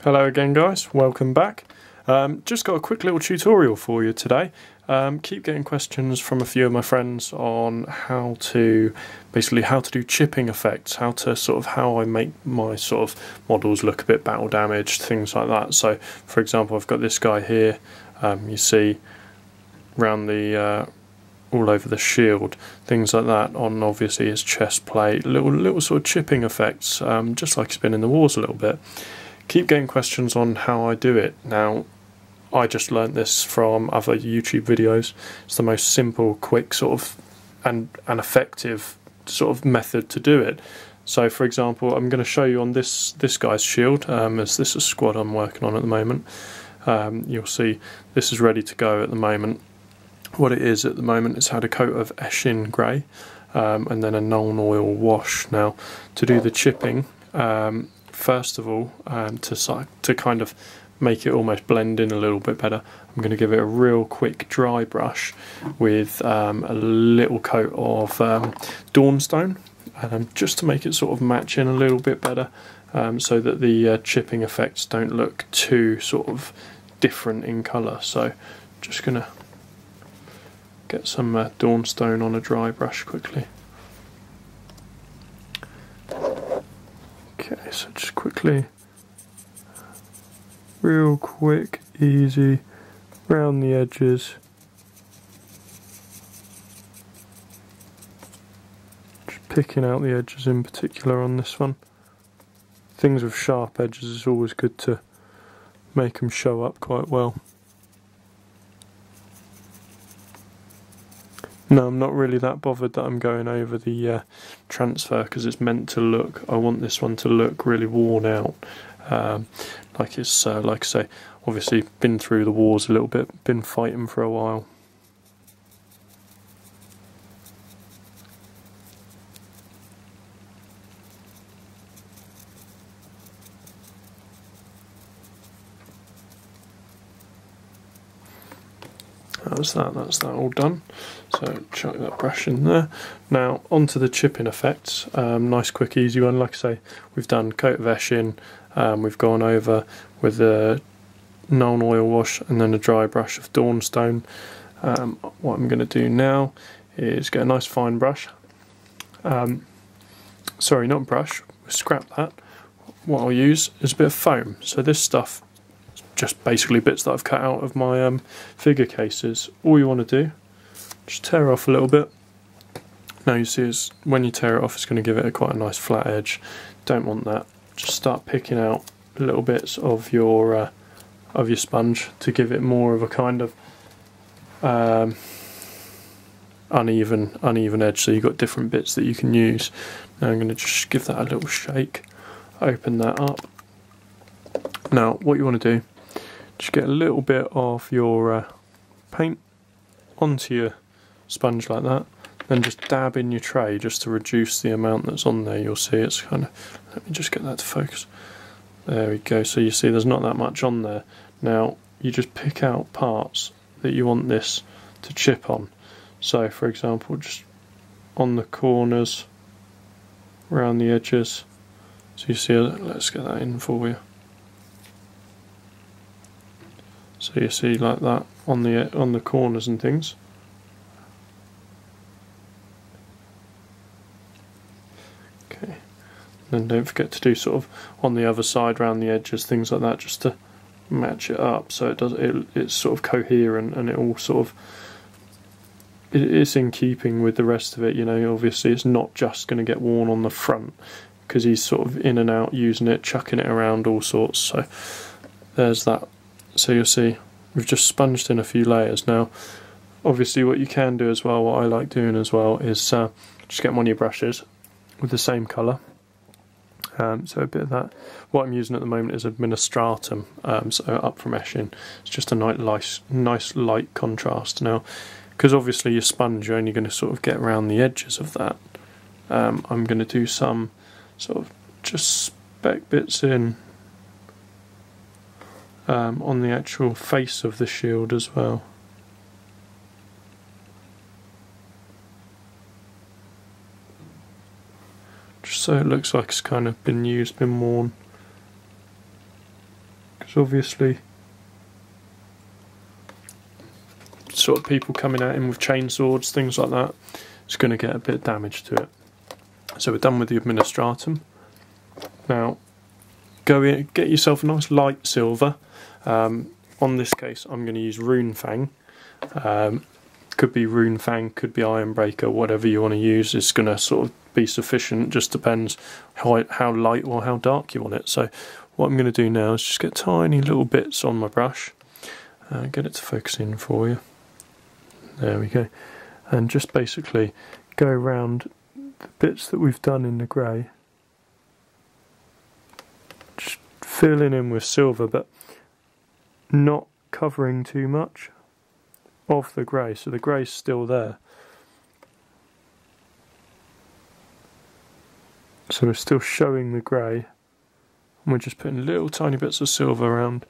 Hello again guys, welcome back. Just got a quick little tutorial for you today. Keep getting questions from a few of my friends on how to do chipping effects, how I make my sort of models look a bit battle damaged, things like that. So for example, I've got this guy here, you see around the all over the shield, things like that, on obviously his chest plate, little sort of chipping effects, just like he's been in the wars a little bit. Keep getting questions on how I do it. Now, I just learnt this from other YouTube videos. It's the most simple, quick sort of and effective sort of method to do it. So for example, I'm going to show you on this guy's shield, as this is a squad I'm working on at the moment. You'll see this is ready to go at the moment. What it is at the moment, it's had a coat of Eshin Grey and then a Nuln Oil wash. Now, to do the chipping, first of all, to kind of make it almost blend in a little bit better, I'm going to give it a real quick dry brush with a little coat of Dawnstone, just to make it sort of match in a little bit better, so that the chipping effects don't look too sort of different in colour. So just going to get some Dawnstone on a dry brush quickly. Okay, so just quickly, real quick, easy, round the edges. Just picking out the edges in particular on this one. Things with sharp edges is always good to make them show up quite well. No, I'm not really that bothered that I'm going over the transfer, because it's meant to look, I want this one to look really worn out. Like it's, like I say, obviously been through the wars a little bit, been fighting for a while. That's that all done. So chuck that brush in there. Now onto the chipping effects. Nice quick easy one. Like I say, we've done coat of Eshin, we've gone over with a Nuln Oil wash and then a dry brush of Dawnstone. What I'm going to do now is get a nice fine brush. Sorry, not brush, scrap that. What I'll use is a bit of foam. So this stuff, just basically bits that I've cut out of my figure cases. All you want to do, just tear off a little bit. Now you see, is when you tear it off, it's going to give it quite a nice flat edge. Don't want that. Just start picking out little bits of your sponge to give it more of a kind of uneven edge. So you've got different bits that you can use. Now I'm going to just give that a little shake. Open that up. Now what you want to do, just get a little bit of your paint onto your sponge like that, then just dab in your tray just to reduce the amount that's on there. You'll see it's kind of, let me just get that to focus. There we go, so you see there's not that much on there. Now you just pick out parts that you want this to chip on. So for example, just on the corners, around the edges. So you see, let's get that in for you. So you see like that on the corners and things. Okay, and don't forget to do sort of on the other side, around the edges, things like that, just to match it up so it's sort of coherent and it all sort of it's in keeping with the rest of it. You know, obviously it's not just going to get worn on the front, because he's sort of in and out using it, chucking it around all sorts. So there's that. So you'll see we've just sponged in a few layers. Now obviously what you can do as well, what I like doing as well, is just get one of your brushes with the same colour. So a bit of that. What I'm using at the moment is Administratum, so up from Eshin. It's just a nice light contrast. Now, because obviously your sponge, you're only going to sort of get around the edges of that, I'm going to do some sort of just speck bits in on the actual face of the shield as well. Just so it looks like it's kind of been used, been worn. So obviously sort of people coming at him with chainsaws, things like that, it's going to get a bit of damage to it. So we're done with the administratum. Now go in, get yourself a nice light silver. On this case I'm going to use Runefang. Could be Runefang, could be Ironbreaker, whatever you want to use is going to sort of be sufficient, just depends how light or how dark you want it. So what I'm going to do now is just get tiny little bits on my brush, get it to focus in for you. There we go. And just basically go around the bits that we've done in the grey, just filling in with silver, but not covering too much of the grey, so the grey's still there. So we're still showing the grey, and we're just putting little tiny bits of silver around,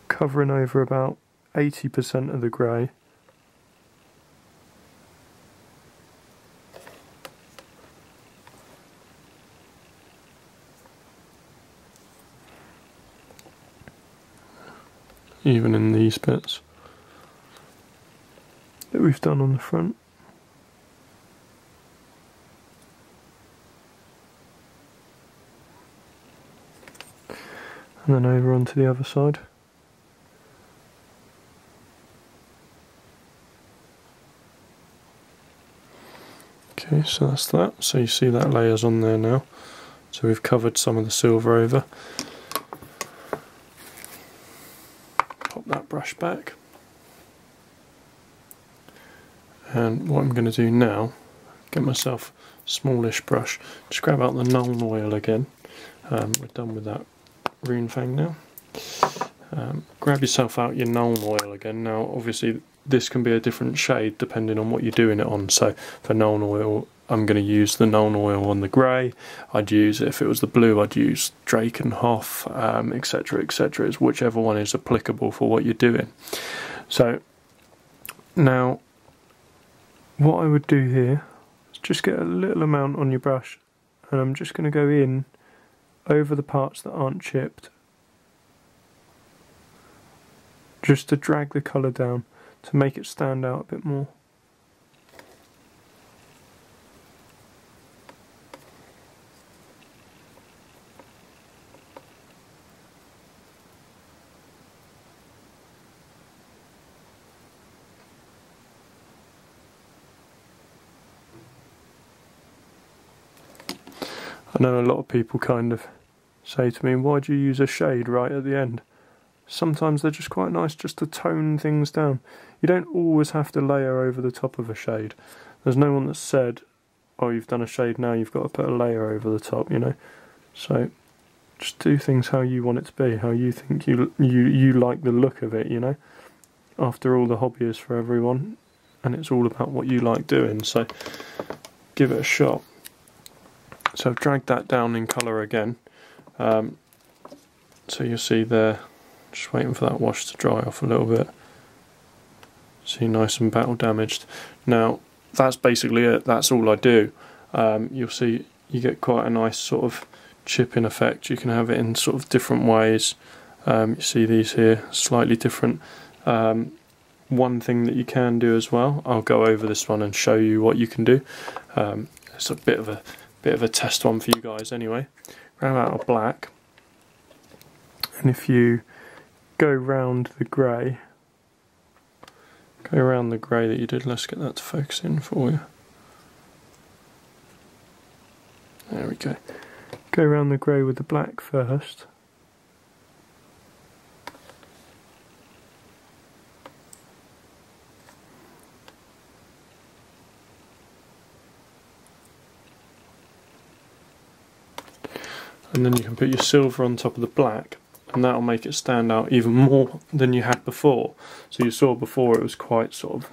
covering over about 80% of the grey. Even in these bits that we've done on the front. And then over onto the other side. Okay, so that's that. So you see that layer's on there now. So we've covered some of the silver over. Pop that brush back. And what I'm going to do now, get myself a smallish brush, just grab out the Nuln Oil again. We're done with that Runefang now. Grab yourself out your Nuln Oil again. Now obviously this can be a different shade depending on what you're doing it on. So for Nuln Oil I'm going to use the Nuln Oil on the grey. I'd use, if it was the blue, I'd use Drakenhof, etc, etc. It's whichever one is applicable for what you're doing. So now what I would do here is just get a little amount on your brush, and I'm just going to go in over the parts that aren't chipped, just to drag the colour down to make it stand out a bit more. I know a lot of people kind of say to me, why do you use a shade right at the end? Sometimes they're just quite nice just to tone things down. You don't always have to layer over the top of a shade. There's no one that said, oh, you've done a shade, now you've got to put a layer over the top, you know. So just do things how you want it to be, how you think you like the look of it, you know. After all, the hobby is for everyone, and it's all about what you like doing, so give it a shot. So I've dragged that down in colour again. So you'll see there, just waiting for that wash to dry off a little bit. See, nice and battle damaged. Now that's basically it, that's all I do. You'll see you get quite a nice sort of chipping effect. You can have it in sort of different ways. You see these here, slightly different. One thing that you can do as well, I'll go over this one and show you what you can do. It's a bit of a test one for you guys anyway. Grab out a black, and if you go round the grey, that you did, let's get that to focus in for you. There we go. Go around the grey with the black first. And then you can put your silver on top of the black, and that'll make it stand out even more than you had before. So you saw before it was quite subtle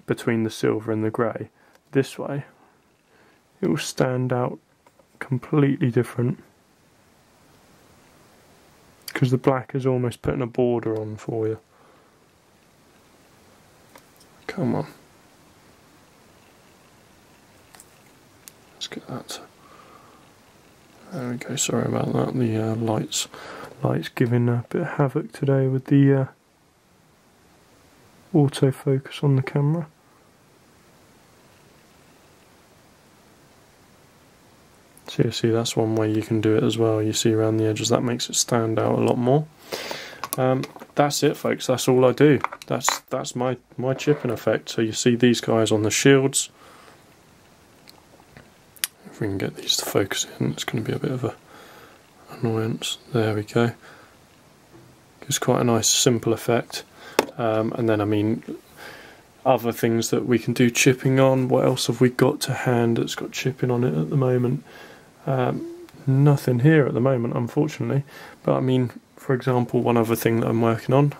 between the silver and the grey. This way it will stand out completely different, because the black is almost putting a border on for you. Come on, let's get that. There we go, sorry about that, the lights giving a bit of havoc today with the autofocus on the camera. So you see, that's one way you can do it as well. You see around the edges, that makes it stand out a lot more. That's it, folks, that's all I do. That's my chipping effect. So you see these guys on the shields. If we can get these to focus in, it's going to be a bit of a annoyance. There we go. Gives quite a nice simple effect. And then, I mean, other things that we can do chipping on. What else have we got to hand that's got chipping on it at the moment? Nothing here at the moment, unfortunately. But I mean, for example, one other thing that I'm working on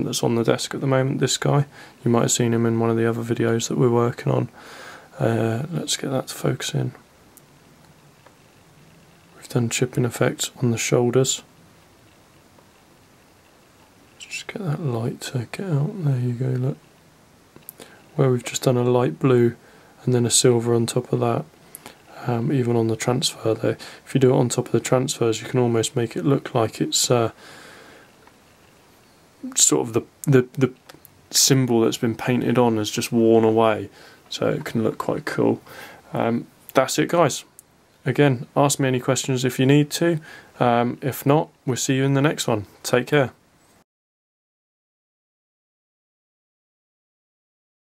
that's on the desk at the moment, this guy. You might have seen him in one of the other videos that we're working on. Let's get that to focus in. We've done chipping effects on the shoulders. Let's just get that light to get out. There you go, look. Where we've just done a light blue and then a silver on top of that. Even on the transfer there, if you do it on top of the transfers, you can almost make it look like it's sort of the symbol that's been painted on has just worn away, so it can look quite cool. That's it, guys. Again, ask me any questions if you need to. If not, we'll see you in the next one. Take care.